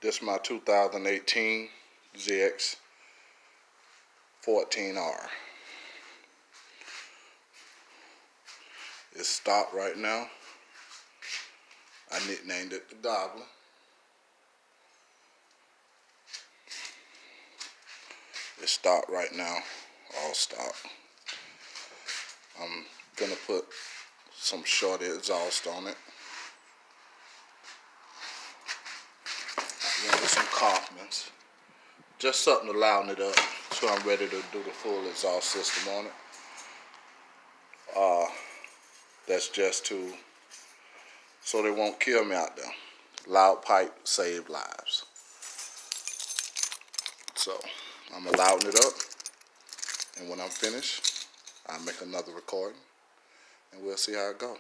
This is my 2018 ZX14R. It's stopped right now. I nicknamed it the Goblin. It's stopped right now, all stopped. I'm gonna put some short exhaust on it. With some Coffmans. Just something to louden it up so I'm ready to do the full exhaust system on it. That's just so they won't kill me out there. Loud pipe save lives. So I'm gonna louden it up, and when I'm finished, I'll make another recording and we'll see how it goes.